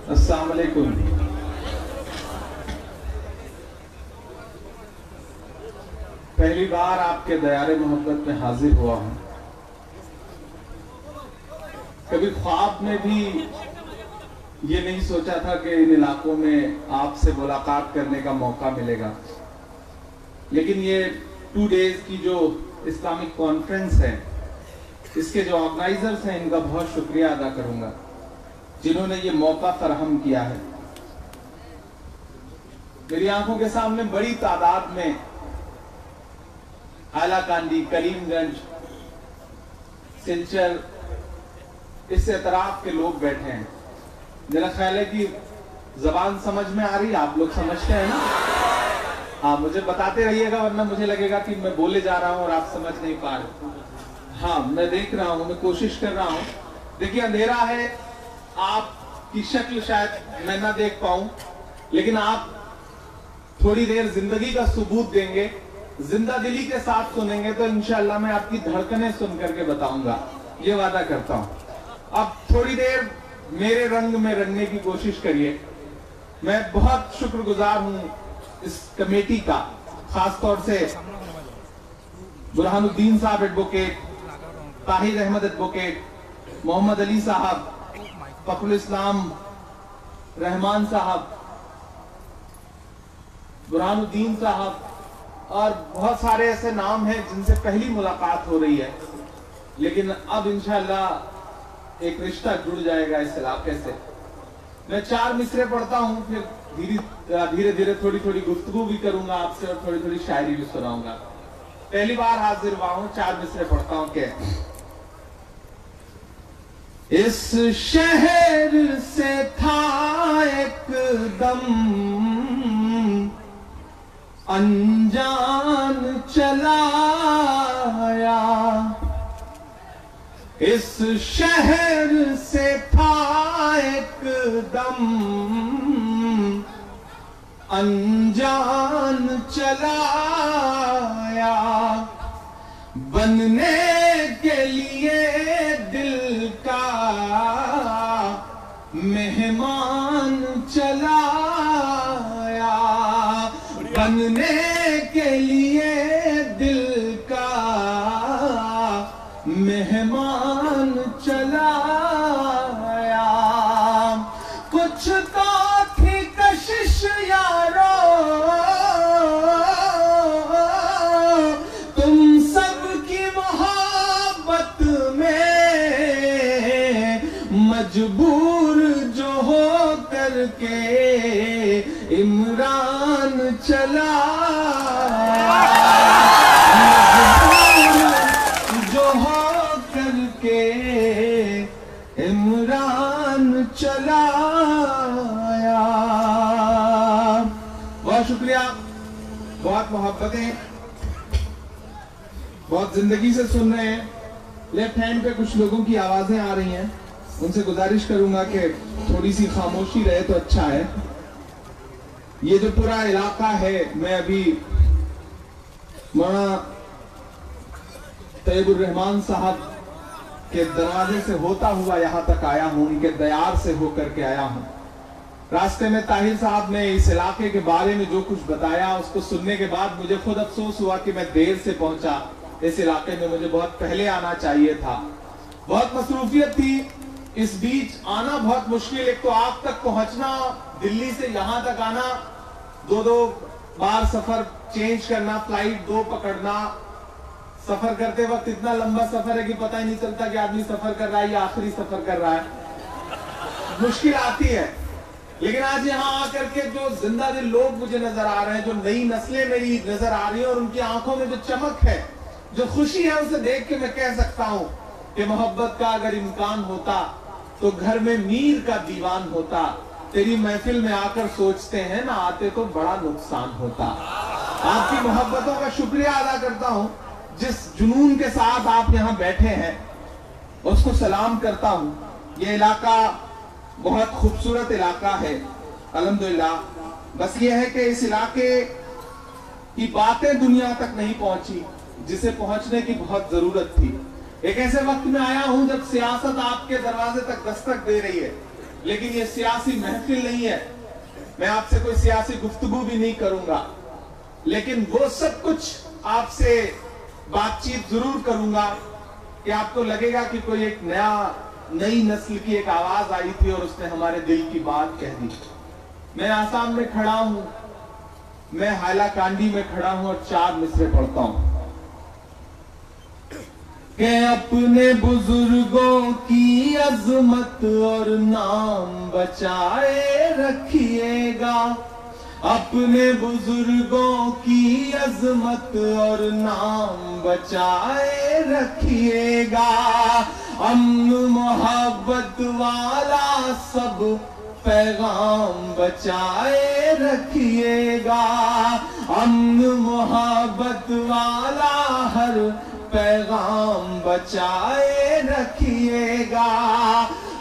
अस्सलाम वालेकुम। पहली बार आपके दयारे मोहब्बत में हाजिर हुआ हूं। कभी ख्वाब में भी ये नहीं सोचा था कि इन इलाकों में आपसे मुलाकात करने का मौका मिलेगा, लेकिन ये 2 डेज की जो इस्लामिक कॉन्फ्रेंस है, इसके जो ऑर्गेनाइजर्स हैं, इनका बहुत शुक्रिया अदा करूंगा जिन्होंने ये मौका फराहम किया है। मेरी आंखों के सामने बड़ी तादाद में आलाकांडी, करीमगंज, सिलचर, इस एतराफ के लोग बैठे हैं। मेरा ख्याल है कि जबान समझ में आ रही है, आप लोग समझते हैं ना? हाँ, मुझे बताते रहिएगा, वरना मुझे लगेगा कि मैं बोले जा रहा हूं और आप समझ नहीं पा रहे। हाँ, मैं देख रहा हूं, मैं कोशिश कर रहा हूं। देखिए, अंधेरा है, आपकी शक्ल शायद मैं ना देख पाऊं, लेकिन आप थोड़ी देर जिंदगी का सबूत देंगे, जिंदा दिली के साथ सुनेंगे, तो इंशाअल्लाह मैं आपकी धड़कनें सुन करके बताऊंगा, ये वादा करता हूं। अब थोड़ी देर मेरे रंग में रंगने की कोशिश करिए। मैं बहुत शुक्रगुजार हूं इस कमेटी का, खासतौर से बुरहानुद्दीन साहब एडवोकेट, ताहिर अहमद एडवोकेट, मोहम्मद अली साहब, फखरुल इस्लाम रहमान साहब, बुरहानुद्दीन साहब, और बहुत सारे ऐसे नाम हैं जिनसे पहली मुलाकात हो रही है, लेकिन अब इंशाअल्लाह एक रिश्ता जुड़ जाएगा इस इलाके से। मैं 4 मिसरे पढ़ता हूं, फिर धीरे धीरे थोड़ी थोड़ी गुफ्तगू भी करूंगा आपसे और थोड़ी थोड़ी शायरी भी सुनाऊंगा। पहली बार हाजिर हुआ हूं, 4 मिसरे पढ़ता हूं के इस शहर से था एकदम अनजान चलाया, इस शहर से था एकदम अनजान चलाया, बनने के लिए दिल का मेहमान चलाया, बनने के लिए दिल का मेहमान चलाया। कुछ तो थी कशिश यारो तुम सबकी मोहब्बत में, मजबूर जो हो करके इमरान चला, जो हो करके इमरान चलाया। बहुत शुक्रिया, बहुत मोहब्बतें, बहुत जिंदगी से सुन रहे हैं। लेफ्ट हैंड पे कुछ लोगों की आवाजें आ रही हैं, उनसे गुजारिश करूंगा कि थोड़ी सी खामोशी रहे तो अच्छा है। ये जो पूरा इलाका है, मैं अभी मौलाना तैयबुर रहमान साहब के दरवाजे से होता हुआ यहां तक आया हूं, उनके दयार से होकर के आया हूं। रास्ते में ताहिर साहब ने इस इलाके के बारे में जो कुछ बताया, उसको सुनने के बाद मुझे खुद अफसोस हुआ कि मैं देर से पहुंचा इस इलाके में, मुझे बहुत पहले आना चाहिए था। बहुत मसरूफियत थी, इस बीच आना बहुत मुश्किल, एक तो आप तक पहुंचना, दिल्ली से यहां तक आना, 2-2 बार सफर चेंज करना, फ्लाइट 2 पकड़ना, सफर करते वक्त इतना लंबा सफर है कि पता ही नहीं चलता कि आदमी सफर कर रहा है या आखिरी सफर कर रहा है, मुश्किल आती है। लेकिन आज यहाँ आकर के जो जिंदा दिल लोग मुझे नजर आ रहे हैं, जो नई नस्लें मेरी नजर आ रही है, और उनकी आंखों में जो चमक है जो खुशी है उसे देख के मैं कह सकता हूं कि मोहब्बत का अगर इम्कान होता तो घर में मीर का दीवान होता। तेरी महफिल में आकर सोचते हैं ना आते तो बड़ा नुकसान होता। आपकी मोहब्बतों का शुक्रिया अदा करता हूं, जिस जुनून के साथ आप यहां बैठे हैं उसको सलाम करता हूं। ये इलाका बहुत खूबसूरत इलाका है अल्हम्दुलिल्लाह। बस ये है कि इस इलाके की बातें दुनिया तक नहीं पहुंची जिसे पहुंचने की बहुत जरूरत थी। एक ऐसे वक्त में आया हूं जब सियासत आपके दरवाजे तक दस्तक दे रही है, लेकिन ये सियासी महफिल नहीं है। मैं आपसे कोई सियासी गुफ्तगू भी नहीं करूंगा, लेकिन वो सब कुछ आपसे बातचीत जरूर करूंगा कि आपको लगेगा कि कोई एक नई नस्ल की एक आवाज आई थी और उसने हमारे दिल की बात कह दी। मैं आसाम में खड़ा हूं, मैं हाइलाकांडी में खड़ा हूं और 4 मिसरे पढ़ता हूं कि अपने बुजुर्गों की अजमत और नाम बचाए रखिएगा, अपने बुजुर्गों की अजमत और नाम बचाए रखिएगा। अमन मोहब्बत वाला सब पैगाम बचाए रखिएगा, अमन मोहब्बत वाला हर पैगाम बचाए रखिएगा।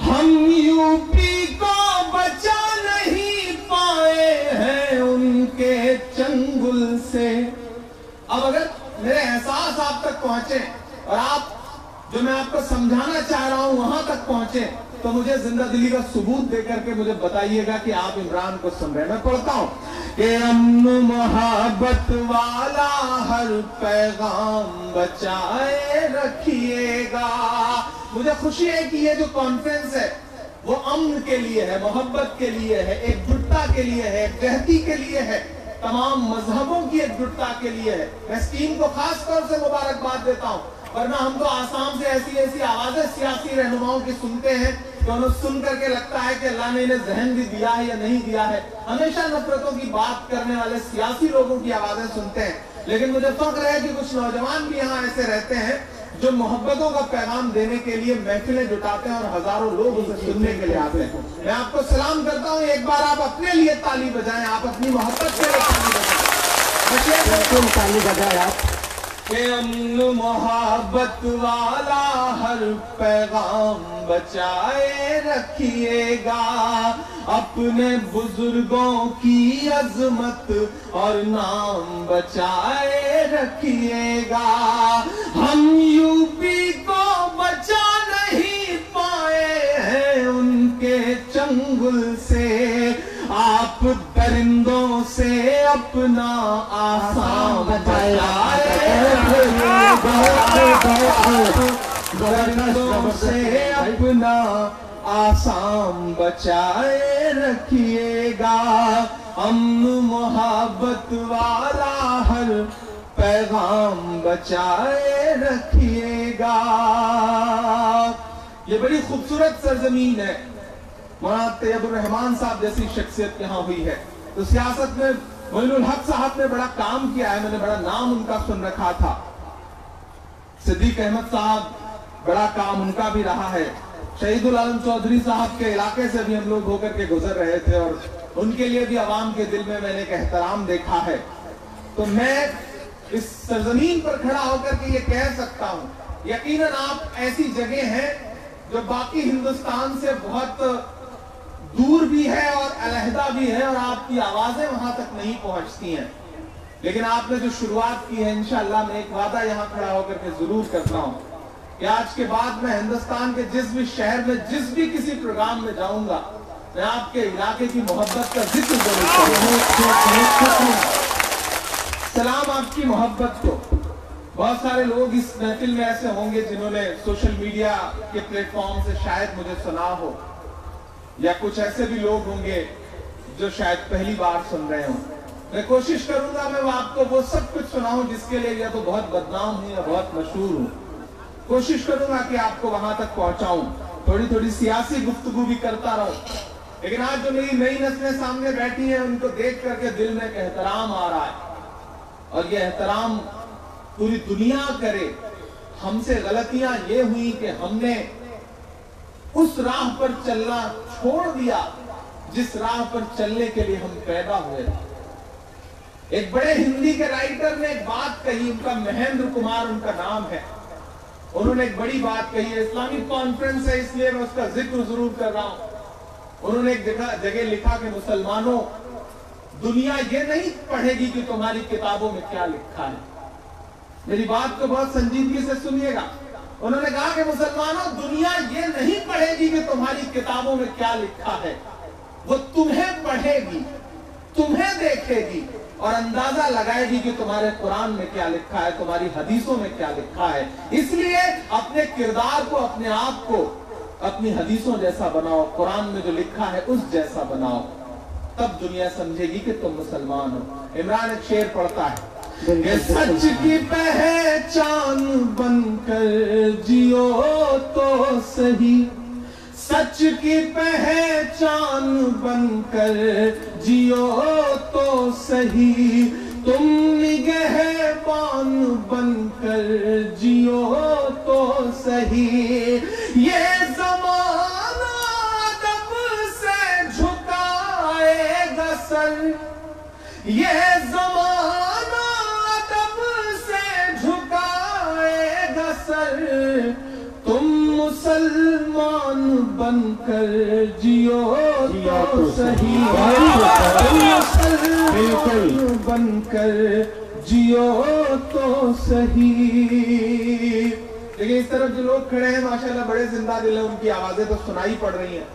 हम यूपी को बचा नहीं पाए हैं उनके चंगुल से। अब अगर मेरे एहसास आप तक पहुंचे और आप जो मैं आपको समझाना चाह रहा हूं वहां तक पहुंचे, तो मुझे जिंदा दिली का सबूत देकर के मुझे बताइएगा कि आप इमरान को सुन रहे हैं। मैं पढ़ता हूं कि अमन मोहब्बत वाला हर पैगाम बचाए रखिएगा। मुझे खुशी है कि ये जो कॉन्फ्रेंस है वो अमन के लिए है, मोहब्बत के लिए है, एकजुटता के लिए है, एकजहती के लिए है, तमाम मजहबों की एकजुटता के लिए है। मैं इस टीम को खास तौर से मुबारकबाद देता हूं, वरना हम तो आसाम से ऐसी आवाजें सियासी रहनुमाओं की सुनते हैं कि उन्हें सुन करके लगता है कि अल्लाह ने इन्हें जहन भी दिया है या नहीं दिया है। हमेशा नफरतों की बात करने वाले सियासी लोगों की आवाजें सुनते हैं, लेकिन मुझे फख्र है कि कुछ नौजवान भी यहाँ ऐसे रहते हैं जो मोहब्बतों का पैगाम देने के लिए महफिलें जुटाते हैं और हजारों लोग उसे सुनने के लिए आते हैं। मैं आपको सलाम करता हूँ, एक बार आप अपने लिए ताली बजाएं, आप अपनी मोहब्बत के लिए ताली बजाएं। आप अमन मोहब्बत वाला हर पैगाम बचाए रखिएगा, अपने बुजुर्गों की अजमत और नाम बचाए रखिएगा। हम यूपी को बचा नहीं पाए हैं उनके चंगुल से, आप दरिंदों से अपना आसाम बचाए, दरिंदों से अपना आसाम बचाए रखिएगा, अमन मोहब्बत वाला हर पैगाम बचाए रखिएगा। ये बड़ी खूबसूरत सरजमीन है। मौलाना तैयबुर रहमान साहब जैसी शख्सियत यहाँ हुई है, तो सियासत में मोइनुल हक साहब ने बड़ा काम किया है, मैंने बड़ा नाम उनका सुन रखा था। सिद्दीक अहमद साहब, बड़ा काम उनका भी रहा है। शहीदुल आलम चौधरी साहब के इलाके से भी हम लोग होकर के गुजर रहे थे और उनके लिए भी आवाम के दिल में मैंने एक एहतराम देखा है। तो मैं इस सरजमीन पर खड़ा होकर के ये कह सकता हूँ, यकीनन आप ऐसी जगह हैं जो बाकी हिंदुस्तान से बहुत दूर भी है और अलहदा भी है और आपकी आवाजें वहां तक नहीं पहुंचती हैं, लेकिन आपने जो शुरुआत की है, इंशाअल्लाह मैं एक वादा यहाँ खड़ा होकर के जरूर करता हूँ कि आज के बाद मैं हिंदुस्तान के जिस भी शहर में जिस भी किसी प्रोग्राम में जाऊंगा, मैं आपके इलाके की मोहब्बत का जिक्र जरूर करूंगा। सलाम आपकी मोहब्बत को। बहुत सारे लोग इस महफिल में ऐसे होंगे जिन्होंने सोशल मीडिया के प्लेटफॉर्म से शायद मुझे सुना हो, या कुछ ऐसे भी लोग होंगे जो शायद पहली बार सुन रहे हों। मैं कोशिश करूंगा मैं आपको वो सब कुछ सुनाऊं जिसके लिए या तो बहुत बदनाम हूं या बहुत मशहूर हूं। कोशिश करूंगा कि आपको वहां तक पहुंचाऊं, थोड़ी थोड़ी सियासी गुफ्तगू भी करता रहूं, लेकिन आज जो मेरी नई नस्लें सामने बैठी हैं उनको देख करके दिल में एक एहतराम आ रहा है, और ये एहतराम पूरी दुनिया करे। हमसे गलतियां ये हुई कि हमने उस राह पर चलना छोड़ दिया जिस राह पर चलने के लिए हम पैदा हुए। एक बड़े हिंदी के राइटर ने एक बात कही, उनका महेंद्र कुमार उनका नाम है। उन्होंने एक बड़ी बात कही है, इस्लामिक कॉन्फ्रेंस है इसलिए मैं उसका जिक्र जरूर कर रहा हूं। उन्होंने एक जगह लिखा कि मुसलमानों, दुनिया ये नहीं पढ़ेगी कि तुम्हारी किताबों में क्या लिखा है। मेरी बात को बहुत संजीदगी से सुनिएगा। उन्होंने कहा कि मुसलमानों, दुनिया ये नहीं पढ़ेगी कि तुम्हारी किताबों में क्या लिखा है, वो तुम्हें पढ़ेगी, तुम्हें देखेगी और अंदाजा लगाएगी कि तुम्हारे कुरान में क्या लिखा है, तुम्हारी हदीसों में क्या लिखा है। इसलिए अपने किरदार को, अपने आप को अपनी हदीसों जैसा बनाओ, कुरान में जो लिखा है उस जैसा बनाओ, तब दुनिया समझेगी कि तुम मुसलमान हो। इमरान एक शेर पढ़ता है, सच की पहचान बनकर जियो तो सही, सच की पहचान बनकर जियो तो सही, तुम निगहबान बनकर जियो तो सही। ये ज़माना अदब से झुकाएगा सर, ये ज़माना अदब से झुकाएगा सर, तुम मुसलमान बनकर जियो तो सही, तुम मुसलमान बनकर जियो तो सही। देखिए इस तरफ जो लोग खड़े हैं माशाल्लाह बड़े जिंदा दिल है, उनकी आवाजें तो सुनाई पड़ रही हैं।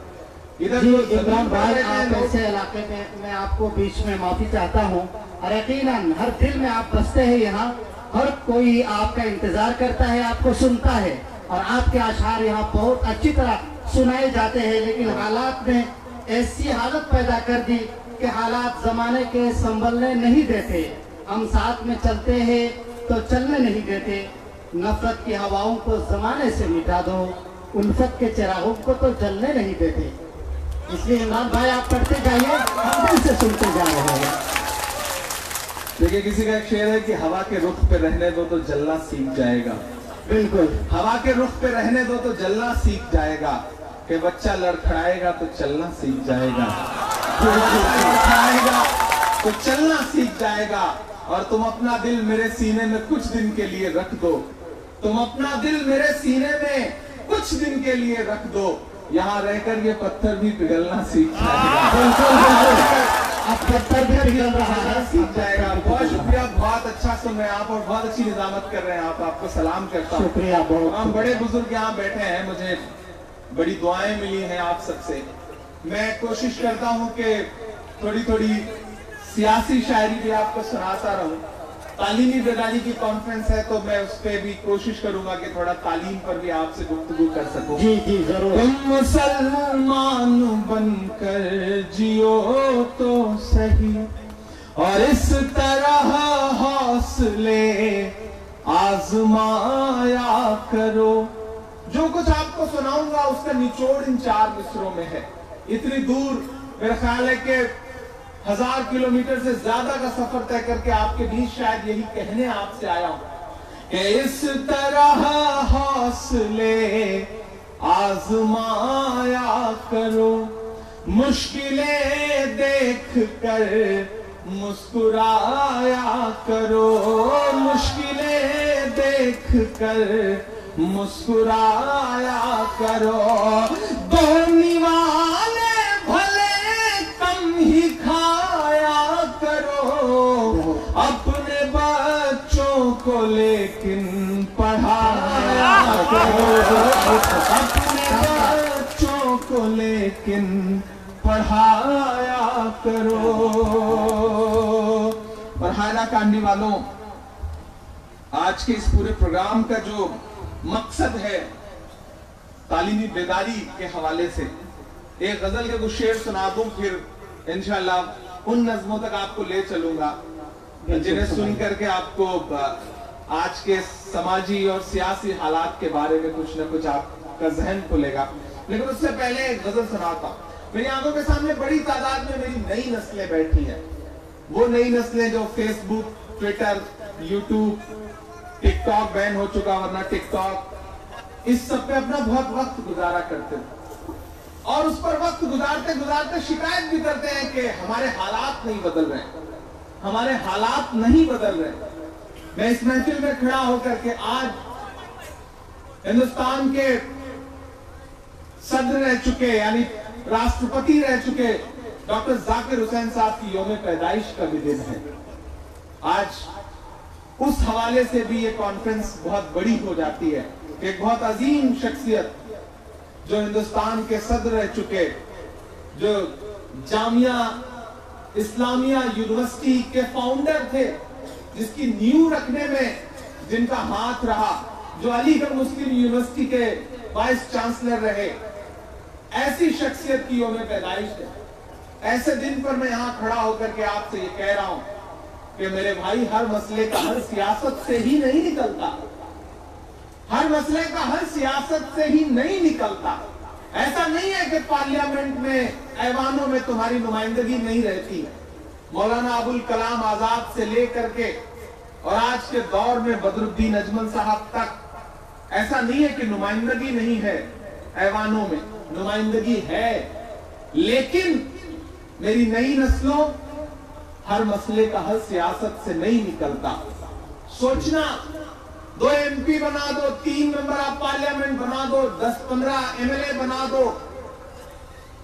इधर इमरान भाई, आप ऐसे इलाके में मैं आपको बीच में माफी चाहता हूँ, और यकीनन हर दिल में आप बसते हैं। यहाँ हर कोई आपका इंतजार करता है, आपको सुनता है, और आपके अशार यहाँ बहुत अच्छी तरह सुनाए जाते हैं। लेकिन हालात ने ऐसी हालत पैदा कर दी कि हालात जमाने के संभलने नहीं देते। हम साथ में चलते हैं तो चलने नहीं देते। नफरत की हवाओं को जमाने से मिटा दो, उल्फत के चिरागों को तो जलने नहीं देते। इसलिए इमरान भाई आप पढ़ते जाइए, हम दिल से सुनते जा रहे हैं। देखिए किसी का एक शेर है कि हवा के रुख पे रहने दो तो जलना सीख जाएगा। बिल्कुल, हवा के रुख पे रहने दो तो जलना सीख जाएगा, कि बच्चा लड़खड़ाएगा तो चलना सीख जाएगा, लड़खड़ाएगा तो चलना सीख जाएगा। और तुम अपना दिल मेरे सीने में कुछ दिन के लिए रख दो, तुम अपना दिल मेरे सीने में कुछ दिन के लिए रख दो, यहाँ रहकर ये पत्थर भी पिघलना सीख जाएगा। अब पत्थर भी पिघल रहा है, सीख जाएगा। बहुत शुक्रिया, बहुत अच्छा सुन रहे हैं आप और बहुत अच्छी निजामत कर रहे हैं आप, आपको सलाम करता हूँ। शुक्रिया बहुत। हम बड़े बुजुर्ग यहाँ बैठे हैं, मुझे बड़ी दुआएं मिली हैं आप सबसे। मैं कोशिश करता हूँ कि थोड़ी थोड़ी सियासी शायरी भी आपको सुनाता रहूं। तालीमी बेदारी की कॉन्फ्रेंस है तो मैं उस पर भी कोशिश करूंगा कि थोड़ा तालीम पर भी आपसे गुफ्तगू कर सकूं। जी जी जरूर। तुम मुसलमान बनकर जियो तो सही, और इस तरह हौसले आजमाया करो। जो कुछ आपको सुनाऊंगा उसका निचोड़ इन 4 मिसरों में है। इतनी दूर मेरा ख्याल है कि 1000 किलोमीटर से ज्यादा का सफर तय करके आपके बीच शायद यही कहने आपसे आया हूं कि इस तरह हौसले आजमाया करो, मुश्किलें देख कर मुस्कुराया करो, मुश्किलें देख कर मुस्कुराया करो। दोनी वाले भले कम ही खाया करो, अपने बच्चों को लेकिन पढ़ाया करो, अपने बच्चों को लेकिन पढ़ाया करो। पढ़ाना कांडी वालों, आज के इस पूरे प्रोग्राम का जो मकसद है तालीमी बेदारी के हवाले से एक गजल के कुछ शेर सुना दूं, फिर इंशाल्लाह उन नज़मों तक आपको ले चलूंगा जिन्हें सुन करके आपको आज के समाजी और सियासी हालात के बारे में कुछ न कुछ आपका जहन खुलेगा। लेकिन उससे पहले एक गजल सुनाता। मेरी आंखों के सामने बड़ी तादाद में मेरी नई नस्लें बैठी हैं, वो नई नस्लें जो Facebook, Twitter, YouTube TikTok ban हो चुका, वरना टिकटॉक इस सब पे अपना बहुत वक्त गुजारा करते थे, और उस पर वक्त गुजारते गुजारते शिकायत भी करते हैं कि हमारे हालात नहीं बदल रहे, हमारे हालात नहीं बदल रहे। मैं इस महफिल में खड़ा होकर के आज हिंदुस्तान के सदर रह चुके, यानी राष्ट्रपति रह चुके डॉक्टर जाकिर हुसैन साहब की यौम पैदाइश का भी दिन है। आज उस हवाले से भी ये कॉन्फ्रेंस बहुत बड़ी हो जाती है। एक बहुत अजीम शख्सियत जो हिंदुस्तान के सदर रह चुके, जो जामिया इस्लामिया यूनिवर्सिटी के फाउंडर थे, जिसकी नींव रखने में जिनका हाथ रहा, जो अलीगढ़ मुस्लिम यूनिवर्सिटी के वाइस चांसलर रहे, ऐसी शख्सियत की यौम पैदाइश है। ऐसे दिन पर मैं यहां खड़ा होकर के आपसे ये कह रहा हूं कि मेरे भाई, हर मसले का हल सियासत से ही नहीं निकलता, हर मसले का हल सियासत से ही नहीं निकलता। ऐसा नहीं है कि पार्लियामेंट में, ऐवानों में तुम्हारी नुमाइंदगी नहीं रहती है। मौलाना अबुल कलाम आजाद से लेकर के और आज के दौर में बदरुद्दीन अजमल साहब तक, ऐसा नहीं है कि नुमाइंदगी नहीं है। ऐवानों में नुमाइंदगी है, लेकिन मेरी नई नस्लों, हर मसले का हल सियासत से नहीं निकलता। सोचना, 2 MP बना दो, 3 मेंबर ऑफ पार्लियामेंट बना दो, 10-15 MLA बना दो,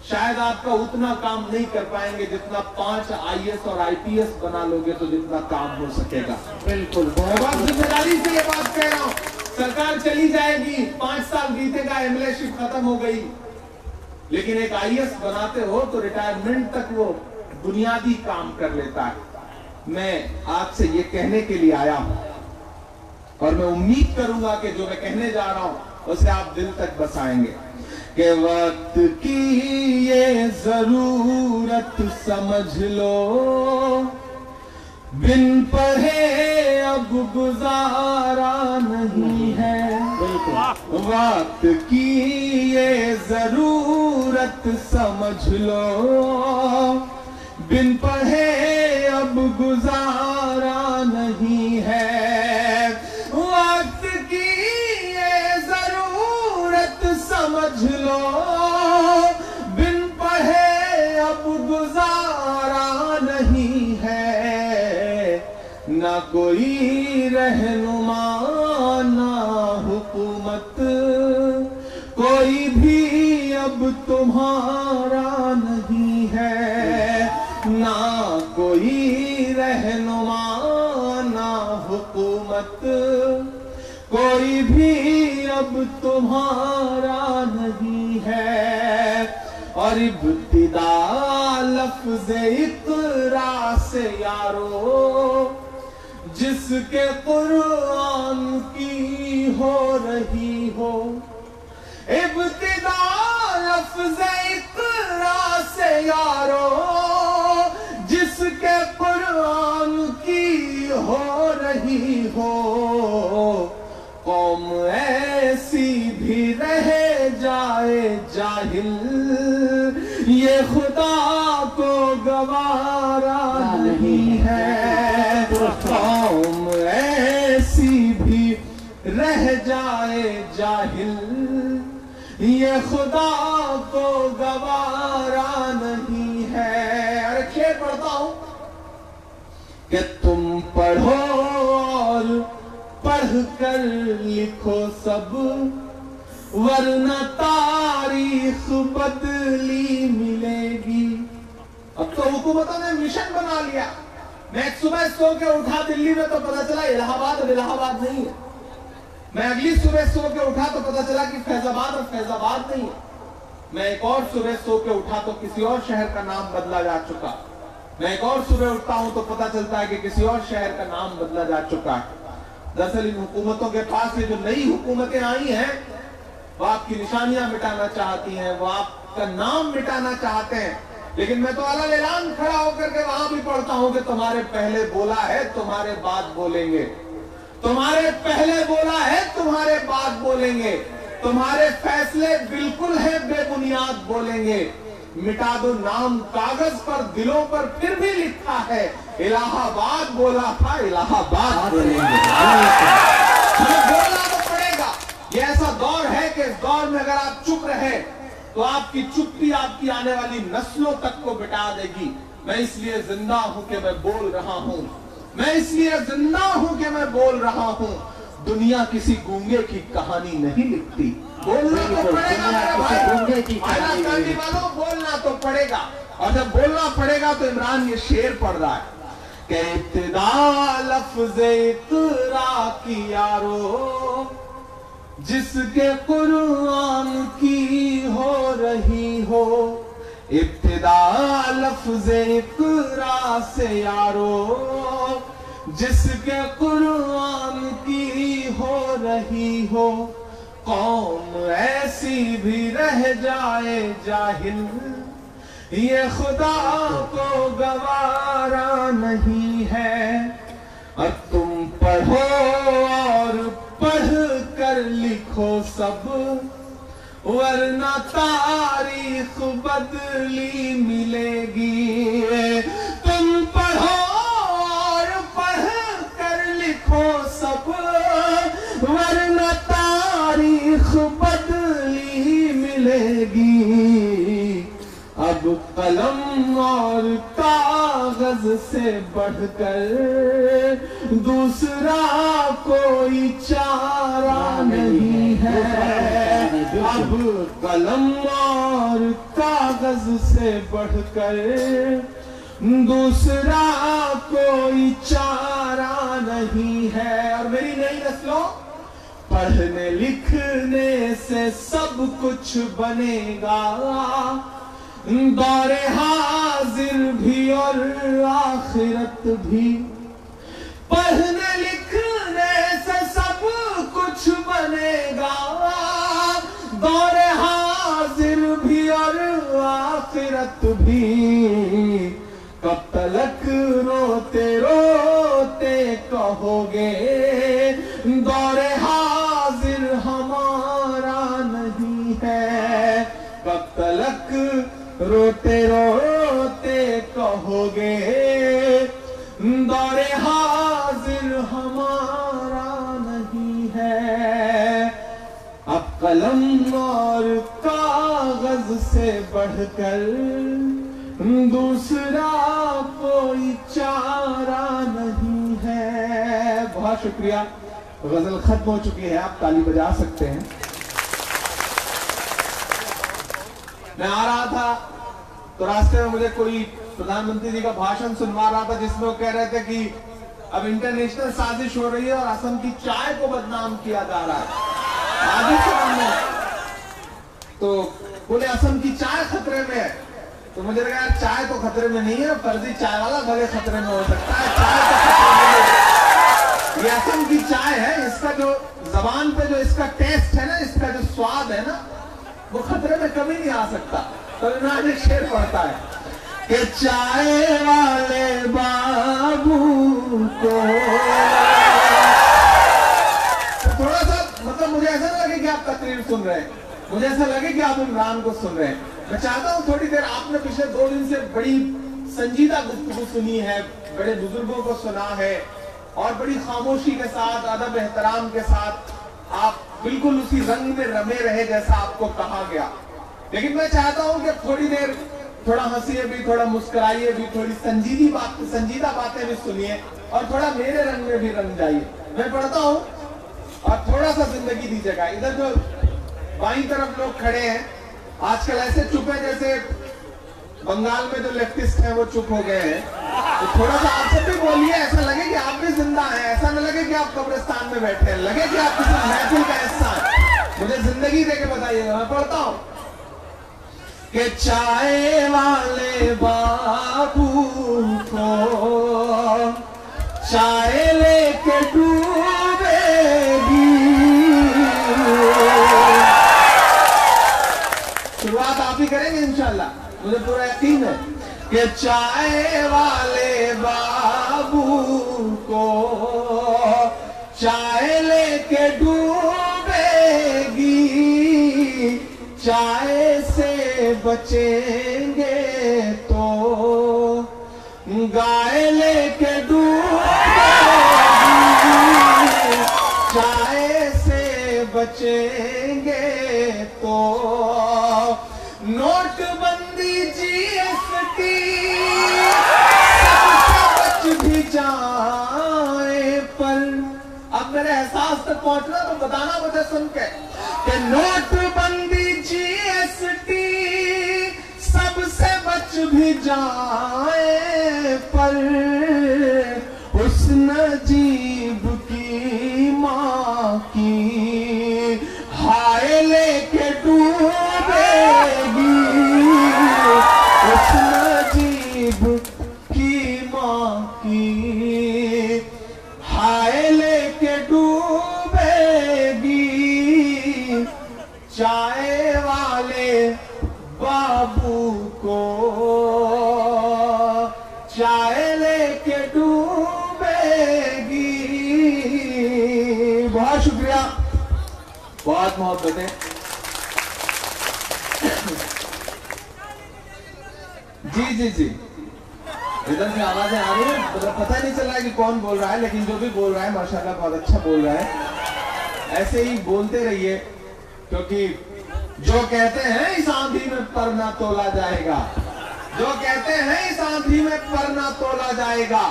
शायद आपका उतना काम नहीं कर पाएंगे जितना 5 IAS और IPS बना लोगे तो जितना काम हो सकेगा। बिल्कुल, बहुत जिम्मेदारी से ये बात कह रहा हूं। सरकार चली जाएगी, 5 साल बीतेगा, MLA शिप खत्म हो गई, लेकिन एक IAS बनाते हो तो रिटायरमेंट तक वो बुनियादी काम कर लेता है। मैं आपसे ये कहने के लिए आया हूं, और मैं उम्मीद करूंगा कि जो मैं कहने जा रहा हूं उसे आप दिल तक बसाएंगे कि वक्त की ये जरूरत समझ लो, बिन पढ़े अब गुजारा नहीं है। वक्त की ये जरूरत समझ लो, बिन पढ़े अब गुजारा नहीं है। वक्त की ये जरूरत समझ लो, बिन पढ़े अब गुजारा नहीं है। ना कोई रहनुमा ना हुकूमत, कोई भी अब तुम्हारा नहीं है। ना कोई रहनुमा ना हुकूमत, कोई भी अब तुम्हारा नहीं है। और इब्तिदा लफ्ज़ इक़रा से यारो, जिसके कुरान की हो रही हो। इब्तिदा लफ्ज़ इक़रा से यारो, जिसके कुरान की हो रही हो। कौम ऐसी भी रह जाए जाहिल, ये खुदा को गवारा नहीं है। कौम ऐसी भी रह जाए जाहिल, ये खुदा को गवारा नहीं है। अरे शेर पढ़ता हूं कि तुम पढ़ो और पढ़ कर लिखो सब, वरना तारीख बदली मिलेगी। अब तो हुकूमतों ने मिशन बना लिया। मैं सुबह सो के उठा दिल्ली में तो पता चला इलाहाबाद और इलाहाबाद नहीं है। मैं अगली सुबह सो के उठा तो पता चला कि फैजाबाद और फैजाबाद नहीं है। मैं एक और सुबह सो के उठा तो किसी और शहर का नाम बदला जा चुका। मैं एक और सुबह उठता हूं तो पता चलता है कि किसी और शहर का नाम बदला जा चुका है। दरअसल इन हुकूमतों के पास ये जो नई हुकूमतें आई हैं, वो आपकी निशानियां मिटाना चाहती हैं, वो आपका नाम मिटाना चाहते हैं। लेकिन मैं तो अलग ऐलान खड़ा होकर के वहां भी पढ़ता हूं कि तुम्हारे पहले बोला है, तुम्हारे बाद बोलेंगे। तुम्हारे पहले बोला है, तुम्हारे बाद बोलेंगे। तुम्हारे फैसले बिल्कुल है बेबुनियाद बोलेंगे। मिटा दो नाम कागज पर, दिलों पर फिर भी लिखा है इलाहाबाद बोला था, इलाहाबाद बोलेंगे। तो आपकी चुप्पी आपकी आने वाली नस्लों तक को बिटा देगी। मैं इसलिए जिंदा हूं कि मैं बोल रहा हूं, मैं इसलिए जिंदा हूं कि मैं बोल रहा हूं। दुनिया किसी गूंगे की कहानी नहीं लिखती। बोलना तो पड़ेगा मेरे भाई, करने वालों बोलना तो पड़ेगा। और जब बोलना पड़ेगा तो इमरान ये शेर पढ़ रहा है कि इब्तिदा लफ्ज़ इक़रा की यारो, जिसके कुरान की हो रही हो। इब्तिदा लफ्ज़ इक़रा से यारो, जिसके कुरान की हो रही हो। कौम ऐसी भी रह जाए जाहिल, ये खुदा को गवारा नहीं है। और तुम पढ़ो और पढ़ कर लिखो सब, वरना तारीख बदली मिलेगी। तुम पढ़ो और पढ़ कर लिखो सब, वरना तारीख बदली मिलेगी। अब कलम और कागज से बढ़कर दूसरा कोई चारा नहीं है। अब कलम और कागज से बढ़कर दूसरा कोई चारा नहीं है। और मेरी नई नस्लों, पढ़ने लिखने से सब कुछ बनेगा, दौरे हाजिर भी और आखिरत भी। पढ़ने लिखने से सब कुछ बनेगा, दौरे हाजिर भी और आखिरत भी। कब तलक रोते रोते कहोगे, दौरे हाजिर हमारा नहीं है। कब तलक रोते रोते कहोगे, दौरे हाजिर हमारा नहीं है। अब कलम और कागज से बढ़कर दूसरा कोई चारा नहीं है। बहुत शुक्रिया। गजल खत्म हो चुकी है, आप ताली बजा सकते हैं। मैं आ रहा था तो रास्ते में मुझे कोई प्रधानमंत्री जी का भाषण सुनवा रहा था, जिसमें वो कह रहे थे कि अब इंटरनेशनल साजिश हो रही है और असम की चाय को बदनाम किया जा रहा है। आज ही सुना मैं, तो बोले असम की चाय खतरे में है। तो मुझे लगा यार चाय तो खतरे में नहीं है, फर्जी चाय वाला भले खतरे में हो सकता है, चाय तो खतरे में नहीं। ये असम की चाय है, इसका जो जबान पे जो इसका टेस्ट है ना, इसका जो स्वाद है ना, वो खतरे में कभी नहीं आ सकता। तो इमरान एक शेर पढ़ता है कि चाय वाले बाबू को, तो थोड़ा सा मतलब मुझे ऐसा ना लगे कि आप तकरीर सुन रहे हैं, मुझे ऐसा लगे कि आप इमरान को सुन रहे हैं। मैं चाहता हूं थोड़ी देर, आपने पिछले 2 दिन से बड़ी संजीदा गुफ्तगू सुनी है, बड़े बुजुर्गों को सुना है और बड़ी खामोशी के साथ, अदब एहतराम के साथ आप बिल्कुल उसी रंग में रमे रहे जैसा आपको कहा गया। लेकिन मैं चाहता हूं कि थोड़ी देर थोड़ा हंसिए भी, थोड़ा मुस्कुराइए भी, थोड़ी संजीदा बातें भी सुनिए और थोड़ा मेरे रंग में भी रंग जाइए। मैं पढ़ता हूं और थोड़ा सा जिंदगी दीजिएगा। इधर जो बाईं तरफ लोग खड़े हैं आजकल ऐसे चुप है जैसे बंगाल में जो लेफ्टिस्ट हैं वो चुप हो गए हैं। तो थोड़ा सा आप सब भी बोलिए, ऐसा लगे कि आप भी जिंदा हैं, ऐसा न लगे कि आप कब्रिस्तान में बैठे हैं, लगे कि आप किसी महफिल का हिस्सा हैं। मुझे जिंदगी देके बताइएगा। मैं पढ़ता हूं कि चाय वाले बाबू को चाय लेके डूबेगी। शुरुआत आप ही करेंगे इंशाल्लाह, मुझे पूरा यकीन है कि चाय वाले बाबू को चाय लेके डूबेगी। चाय से बचेंगे तो गाय लेके डूबेगी। चाय से बचेंगे तो एहसास तक पहुंचना तो बताना मुझे सुन के कि नोटबंदी जीएसटी सबसे बच भी जाए पर उस नजीब की माँ की हाय लेके डूबेगी, उस नजीब की माँ की हाय लेके डूबेगी, चाय वाले बाबू को चाय लेके डूबेगी। बहुत शुक्रिया, बहुत मोहब्बतें। जी जी जी, इधर से आवाजें आ रही है, मतलब पता नहीं चल रहा है कि कौन बोल रहा है, लेकिन जो भी बोल रहा है माशाल्लाह बहुत अच्छा बोल रहा है। ऐसे ही बोलते रहिए, क्योंकि जो कहते हैं इस आंधी में पर ना तोला जाएगा, जो कहते हैं इस आंधी में पर ना तोला जाएगा,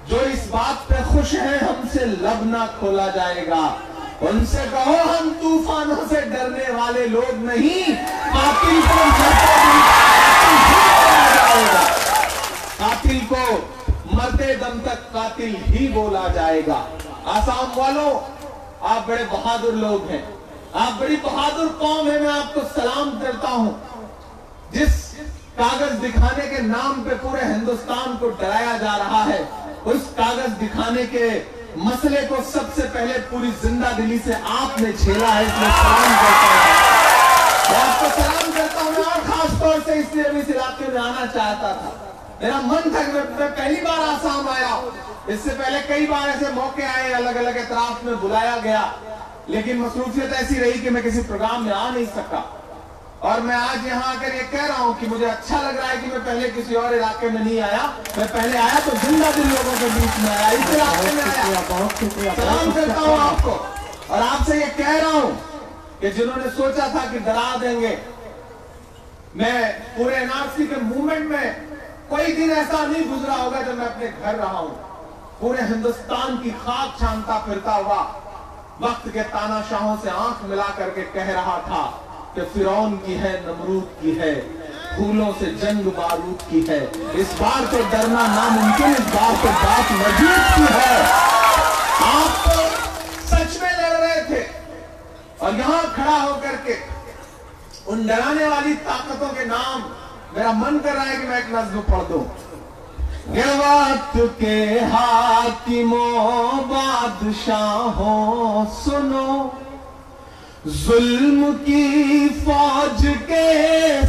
जो इस बात पे खुश है हमसे लब ना खोला जाएगा, उनसे कहो हम तूफानों से डरने वाले लोग नहीं, कातिल को कातिल को मरते दम तक कातिल ही बोला जाएगा। आसाम वालों, आप बड़े बहादुर लोग हैं, आप बड़ी बहादुर कौम है, मैं आपको सलाम करता हूं। जिस कागज दिखाने के नाम पे पूरे हिंदुस्तान को डराया जा रहा है, उस कागज दिखाने के मसले को सबसे पहले पूरी जिंदा दिली से आपने झेला है, इसलिए सलाम करता हूं। मैं आपको सलाम करता हूं, और खास तौर से इसलिए भी इस इलाके में आना चाहता था। मेरा मन था कि मैं पहली बार आसाम आया, इससे पहले कई बार ऐसे मौके आए, अलग अलग एतराफ में बुलाया गया, लेकिन मसरूफियत ऐसी रही कि मैं किसी प्रोग्राम में आ नहीं सका। और मैं आज यहाँ आकर ये कह रहा हूँ कि मुझे अच्छा लग रहा है कि मैं पहले किसी और इलाके में नहीं आया, मैं पहले आया तो जिंदा दिल लोगों के बीच में आया, इस इलाके में आया। बहुत शुक्रिया, सलाम करता हूँ आपको, और आपसे ये कह रहा हूँ कि जिन्होंने सोचा था कि डरा देंगे, मैं पूरे एनआरसी के मूवमेंट में कोई दिन ऐसा नहीं गुजरा होगा जब मैं अपने घर रहा हूं, पूरे हिंदुस्तान की खाक छानता फिरता हुआ वक्त के तानाशाहों से आंख मिला करके कह रहा था कि फिरौन की है, नमरूद की है, फूलों से जंग बारूद की है, इस बार तो डरना नामुमकिन, इस बार तो बात मजीद की है। आप तो सच में लड़ रहे थे, और यहां खड़ा होकर के उन डराने वाली ताकतों के नाम, मेरा मन कर रहा है कि मैं एक नज्म पढ़ दूं। वक्त के हाकिमों बादशाहों सुनो, जुल्म की फौज के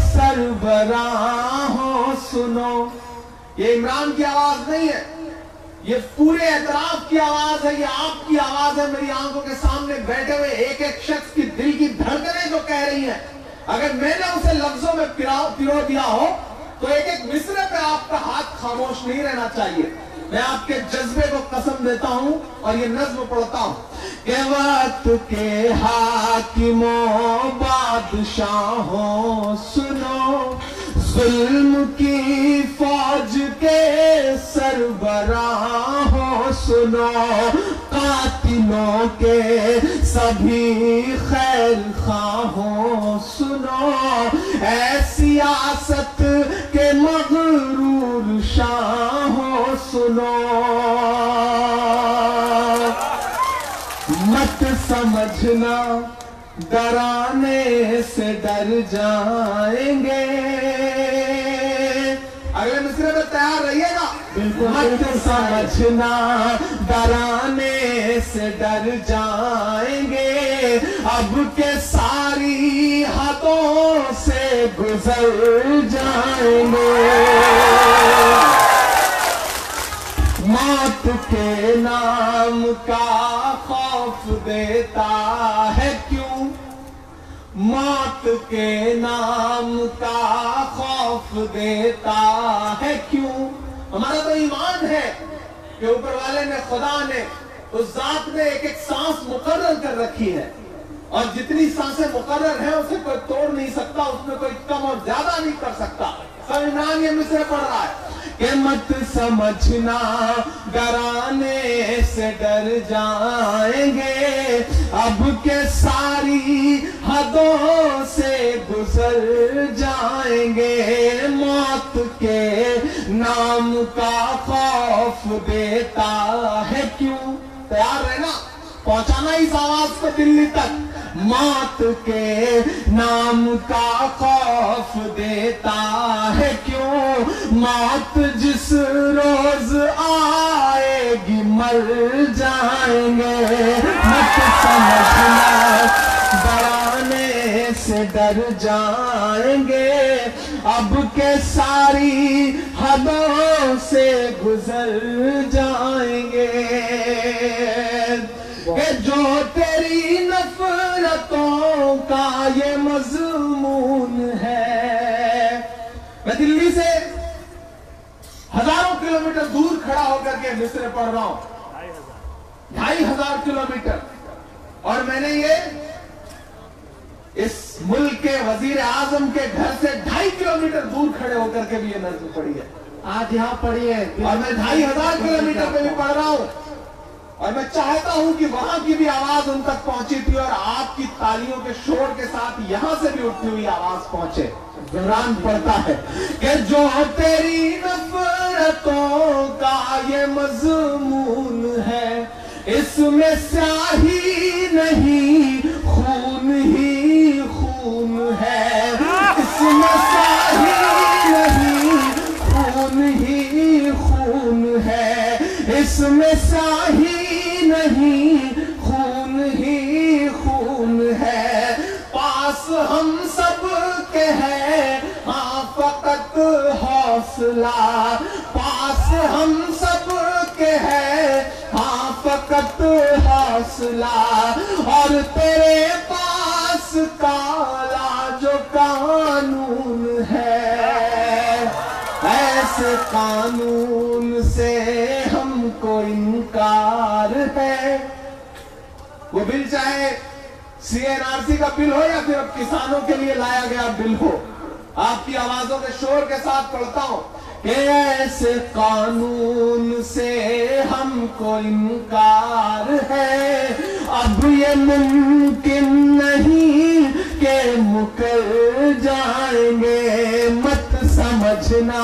सरबराहों सुनो। ये इमरान की आवाज नहीं है, ये पूरे एतराफ की आवाज है, ये आपकी आवाज है, मेरी आंखों के सामने बैठे हुए एक एक शख्स की दिल की धड़कनें जो कह रही हैं। अगर मैंने उसे लफ्जों में पिरो दिया हो तो एक एक मिसरे पे आपका हाथ खामोश नहीं रहना चाहिए। मैं आपके जज्बे को कसम देता हूं और ये नज्म पढ़ता हूं कि वक्त के हाकिमों बादशाहों सुनो, जुल्म की फौज के सरबराहों सुनो, कातिलों के सभी खैर खाहों सुनो, ऐ सियासत के मगरूर शाहों सुनो, मत समझना डराने से डर जाएंगे। अगले मिसरे में तैयार रहिएगा। मत समझना डराने से डर जाएंगे, अब के सारी हदों से गुजर जाएंगे। मौत के नाम का खौफ देता है क्यों, मौत के नाम का खौफ देता है क्यों। हमारा तो ईमान है कि ऊपर वाले ने, खुदा ने, उस जात ने एक एक सांस मुकर्रर कर रखी है, और जितनी सांसें मुकर्रर हैं उसे कोई तोड़ नहीं सकता, उसमें कोई कम और ज्यादा नहीं कर सकता। सब इमरान ये मिसरे पढ़ रहा है कि मत समझना डराने से डर जाएंगे, अब के सारी हदों से गुजर जाएंगे। मौत के नाम का खौफ देता है क्यों? तैयार है ना पहुंचाना इस आवाज को दिल्ली तक। मौत के नाम का खौफ देता है क्यों? मौत जिस रोज आएगी मर जाएंगे। मत समझना डराने से डर जाएंगे, अब के सारी हदों से गुजर जाएंगे। कि जो तेरी नफरतों का ये मजमून है। मैं दिल्ली से हजारों किलोमीटर दूर खड़ा होकर के मिस्र पढ़ रहा हूं, 2500 किलोमीटर, और मैंने ये इस मुल्क के वजीर आजम के घर से 2.5 किलोमीटर दूर खड़े होकर के भी ये नज़्म पढ़ी है। आज यहाँ पढ़ी है और मैं 2500 किलोमीटर पे भी पढ़ रहा हूं, और मैं चाहता हूं कि वहां की भी आवाज उन तक पहुंची थी, और आपकी तालियों के शोर के साथ यहां से भी उठती हुई आवाज पहुंचे। इमरान पढ़ता है कि जो तेरी नफरतों का ये मजमून है, इसमें स्याही नहीं खून ही खून है। इसमें स्याही नहीं खून ही खून है। इसमें स्याही नहीं खून ही खून है। पास हम सब के हैं हाँ फकत हौसला। पास हम सब के हैं हाँ फकत हौसला। और तेरे पास काला जो कानून है, ऐसे कानून से हमको इनकार है। वो बिल चाहे CNRC का बिल हो या फिर अब किसानों के लिए लाया गया बिल हो, आपकी आवाजों के शोर के साथ पढ़ता हूं कि ऐसे कानून से हमको इनकार है। अब ये मुमकिन नहीं कि मुकर जाएंगे। मत समझना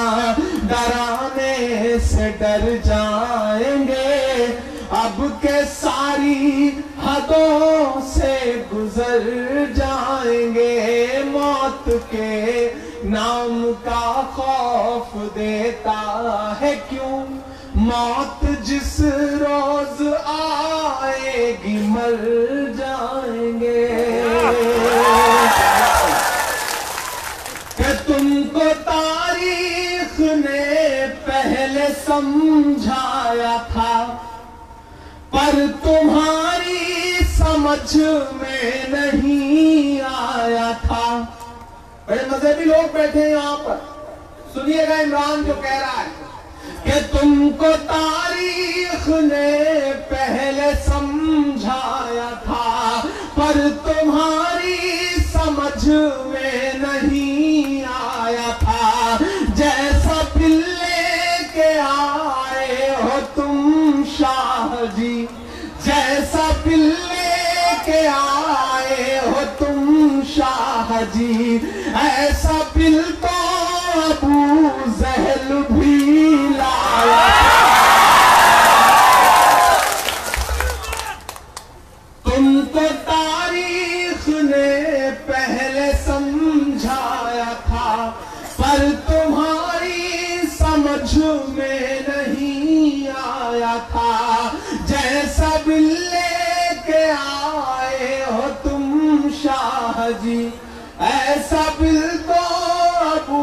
डराने से डर जाएंगे, अब के सारी हदों से गुजर जाएंगे। मौत के नाम का खौफ देता है क्यों? मौत जिस रोज आएगी मर जाएंगे। कि तुमको तारीख ने पहले समझाया था, पर तुम्हारी समझ में नहीं आया था। बड़े मजहबी लोग बैठे हैं यहाँ पर, सुनिएगा इमरान जो कह रहा है कि तुमको तारीख ने पहले समझाया था, पर तुम्हारी समझ में नहीं आया था। जैसा बिल्ले के आए हो तुम शाह जी, जैसा बिल्ले के आए हो तुम शाह जी, ऐसा बिल तो अबू जहल भी लाया। तुमको तारीख ने पहले समझाया था, पर तुम्हारी समझ में नहीं आया था। जैसा बिल्ले के आए हो तुम शाह जी, ऐसा बिल तो अबू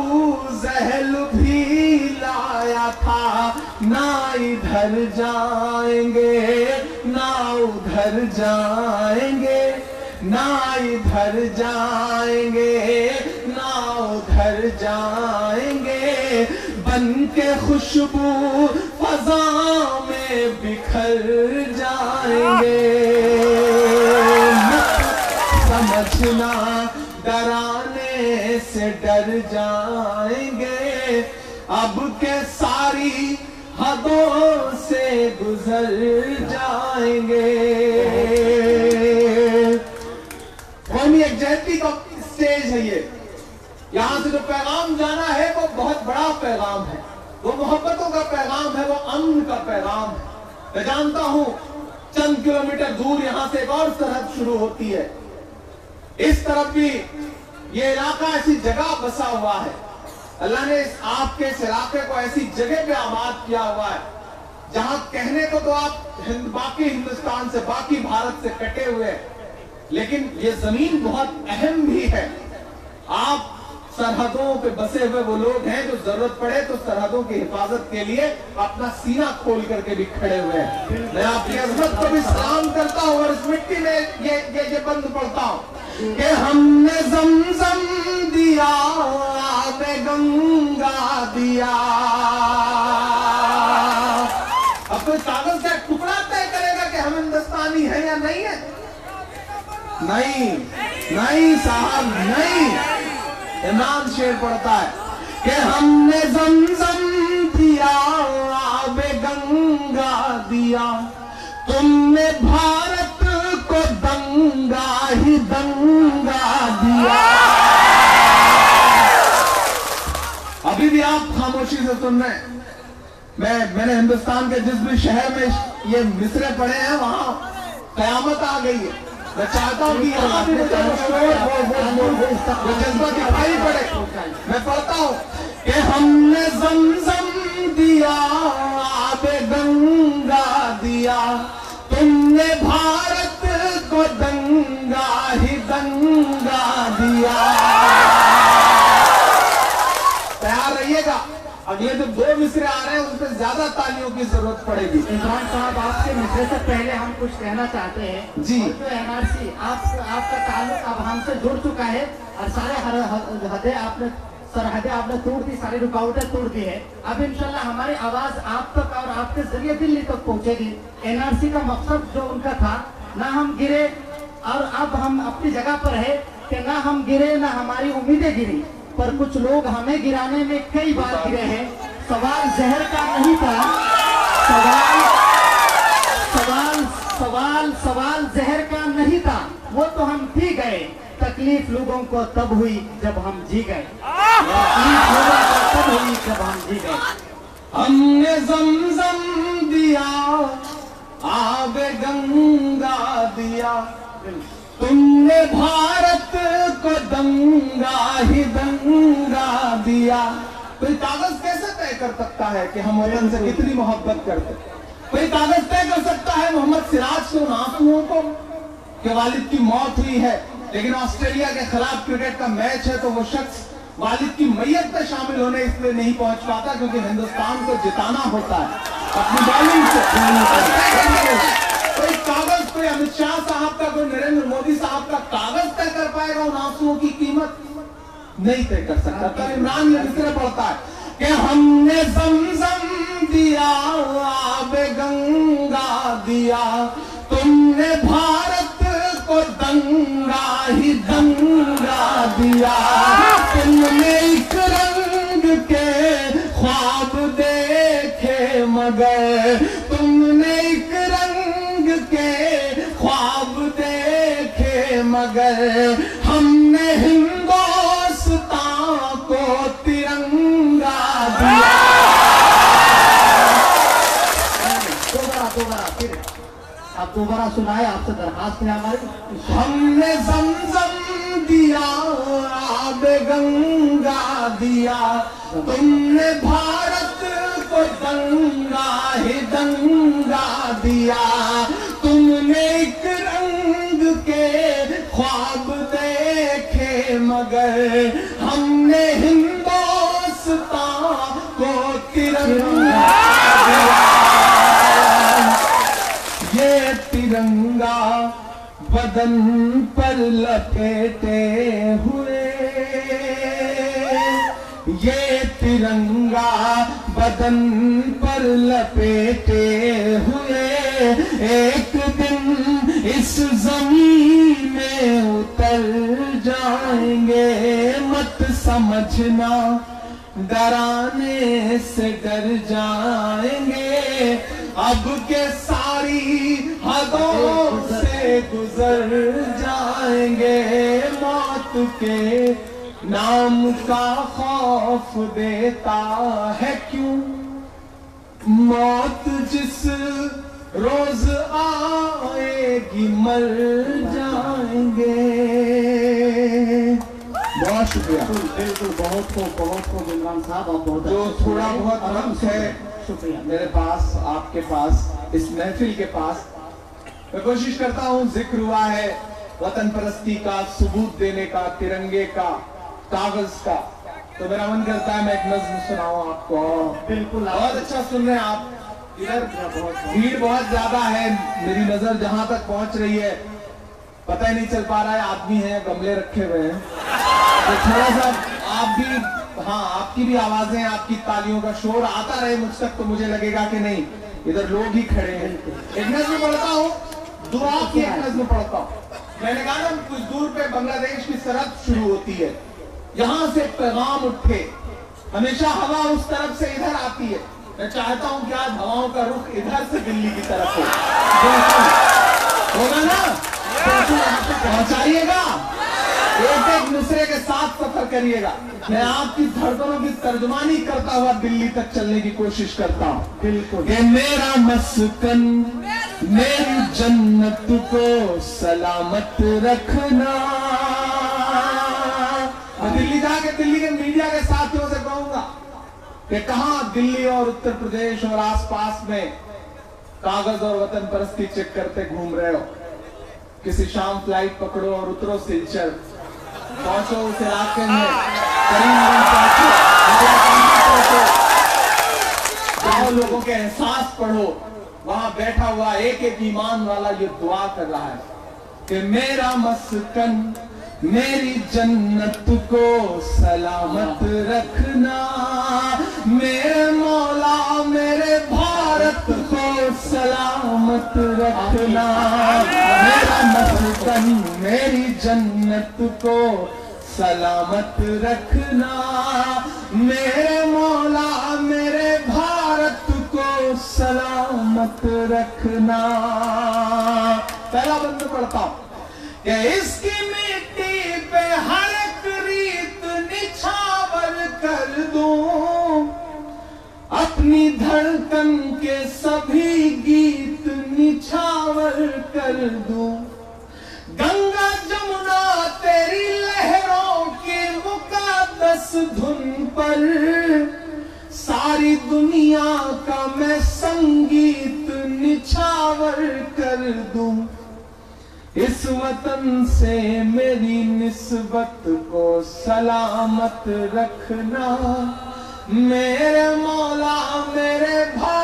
जहल भी लाया था। ना इधर जाएंगे ना उधर जाएंगे, ना इधर जाएंगे ना उधर जाएंगे। बन के खुशबू फजा में बिखर जाएंगे। समझना डराने से डर जाएंगे, अब के सारी हदों से गुजर जाएंगे। कौमी यकजहती का स्टेज है ये। यहां से जो पैगाम जाना है वो बहुत बड़ा पैगाम है, वो मोहब्बतों का पैगाम है, वो अमन का पैगाम है। मैं जानता हूं चंद किलोमीटर दूर यहां से एक और सरहद शुरू होती है। इस तरफ भी ये इलाका ऐसी जगह बसा हुआ है, अल्लाह ने आपके इस इलाके को ऐसी जगह पे आबाद किया हुआ है जहां कहने को तो आप बाकी हिंदुस्तान से, बाकी भारत से कटे हुए हैं, लेकिन ये जमीन बहुत अहम भी है। आप सरहदों पे बसे हुए वो लोग हैं जो जरूरत पड़े तो सरहदों की हिफाजत के लिए अपना सीना खोल करके भी खड़े हुए हैं। मैं आपकी अजमत को भी सलाम करता हूं और इस मिट्टी में ये बंद पड़ता हूं कि हमने ज़मज़म दिया, आबे गंगा दिया। अब कोई कागज का टुकड़ा तय करेगा कि हम हिंदुस्तानी हैं या नहीं है? नहीं, नहीं साहब, नहीं। इमरान शेर पढ़ता है कि हमने ज़मज़म दिया, आबे गंगा दिया, तुमने भारत को दंगा ही दंगा दिया। अभी भी आप खामोशी से सुन रहे हैं। मैंने हिंदुस्तान के जिस भी शहर में ये मिसरे पढ़े हैं वहां कयामत आ गई है। मैं चाहता हूं कि यहाँ भी मुझे वो जज्बा दिखाई पड़े। मैं पढ़ता हूं कि हमने ज़मज़म दिया, आबे गंगा दिया, तुमने भारत को दंगा ही दंगा दिया। तैयार रहिएगा, अगले जो 2 मिसरे आ रहे हैं उन पर ज्यादा तालियों की जरूरत पड़ेगी। इमरान साहब, आपके मिसरे से पहले हम कुछ कहना चाहते हैं जी। और जो एनआरसी आपका ताल्लुक अब हमसे जुड़ चुका है और सारे सरहदें आपने तोड़ दी, सारी रुकावटें तोड़ दी है। अब इंशाल्लाह हमारी आवाज आप तक और आपके जरिए दिल्ली तक पहुंचेगी। एनआरसी का मकसद जो उनका था, ना हम गिरे और अब हम अपनी जगह पर है कि ना हम गिरे ना हमारी उम्मीदें गिरी, पर कुछ लोग हमें गिराने में कई बार गिरे हैं। सवाल जहर का नहीं था, सवाल जहर का नहीं था, वो तो हम पी गए। तकलीफ लोगों को तब हुई जब हम जी गए, तकलीफ लोगों को तब हुई जब हम जी गए। हमने ज़मज़म दिया, आबे गंगा दिया, तुमने भारत को दंगा ही दंगा दिया। कोई कागज कैसे तय कर सकता है कि हम वतन से कितनी मोहब्बत करते? कोई कागज तय कर सकता है मोहम्मद सिराज के उन आंसुओं को कि वालिद की मौत हुई है, लेकिन ऑस्ट्रेलिया के खिलाफ क्रिकेट का मैच है तो वो शख्स वालिद की मैयत में शामिल होने इसलिए नहीं पहुंच पाता क्योंकि हिंदुस्तान को जिताना होता है अपनी बॉलिंग से। कोई कागज, कोई अमित शाह साहब का, कोई नरेंद्र मोदी साहब का कागज तय कर पाएगा उन आंसुओं की कीमत? नहीं तय कर सकता। तब इमरान ये मिसरे पढ़ता है कि हमने ज़मज़म दिया, आबे गंगा दिया, तुमने भारत को दंगा ही दंगा दिया, तुमने एक रंग के ख्वाब देखे मगर, तुमने एक रंग के ख्वाब देखे मगर, हमने हिंदुस्तान को तिरंगा दिया। दोबारा फिर आप दोबारा सुनाए, आपसे दरखास्त है हमारी। हमने ज़मज़म दिया, आबे गंगा दिया, तुमने भारत को दंगा ही दंगा दिया, तुमने एक रंग के ख्वाब देखे मगर, हमने हिंदुस्तान को तिरंगा दिया। ये तिरंगा बदन पर लपेटे हुए, ये तिरंगा बदन पर लपेटे हुए, एक दिन इस जमीन में उतर जाएंगे। मत समझना डराने से डर जाएंगे, अब के सारी हदों से गुजर जाएंगे। मौत के नाम का खौफ देता है क्यों, मौत जिस रोज आएगी मर जाएंगे। बहुत शुक्रिया। बिल्कुल बहुत खूब इमरान साहब, आप बहुत जो थोड़ा बहुत वक्त है शुक्रिया मेरे पास, आपके पास, इस महफिल के पास, मैं कोशिश करता हूँ। जिक्र हुआ है वतन परस्ती का, सबूत देने का, तिरंगे का, कागज का, तो मेरा मन करता है मैं एक नज्म सुनाऊं आपको। बिल्कुल बहुत अच्छा सुन रहे हैं आप। इधर भीड़ बहुत ज्यादा है, मेरी नजर जहां तक पहुंच रही है पता ही नहीं चल पा रहा है आदमी है गमले रखे हुए हैं, तो थोड़ा सा आप भी, हाँ आपकी भी आवाजें, आपकी तालियों का शोर आता रहे मुझ तक, तो मुझे लगेगा कि नहीं इधर लोग ही खड़े हैं। एक नज्म पढ़ता हूँ, दुआ की एक नज्म पढ़ता हूँ। मैंने कहा ना कुछ दूर पे बांग्लादेश की सरहद शुरू होती है, यहां से पैगाम उठे, हमेशा हवा उस तरफ से इधर आती है। मैं चाहता हूं कि आज हवाओं का रुख इधर से दिल्ली की तरफ हो, होगा ना? पहुंचाइएगा, एक एक दूसरे के साथ सफर करिएगा। मैं आपकी धड़कनों की तर्जुमानी करता हुआ दिल्ली तक चलने की कोशिश करता हूँ। बिल्कुल। ये मेरा मस्कन मेरी जन्नत को सलामत रखना। मैं दिल्ली जाके दिल्ली के मीडिया के साथियों से कहूंगा कि कहां दिल्ली और उत्तर प्रदेश और आसपास में कागज और वतन परस्ती चेक करते घूम रहे हो, किसी शाम फ्लाइट पकड़ो और उतरो सिलचर, पहुंचो उस इलाके में, करीमगंज पहुंचो, जाओ लोगों के एहसास पढ़ो, वहां बैठा हुआ एक एक ईमान वाला ये दुआ कर रहा है कि मेरा मस्कन मेरी जन्नत को सलामत रखना, मेरे मौला मेरे भारत को सलामत रखना। मेरा मस्कन मेरी जन्नत को सलामत रखना, मेरे मौला मेरे भारत को सलामत रखना। पहला बंद पढ़ता हूं कि इसकी मिट्टी पे हर एक रीत निछावर कर दूं, अपनी धड़कन के सभी गीत निछावर कर दूं। गंगा जमुना तेरी लहरों की मुकद्दस धुन पर सारी दुनिया का मैं संगीत निछावर कर दूं। इस वतन से मेरी निस्बत को सलामत रखना, मेरे मौला मेरे भाई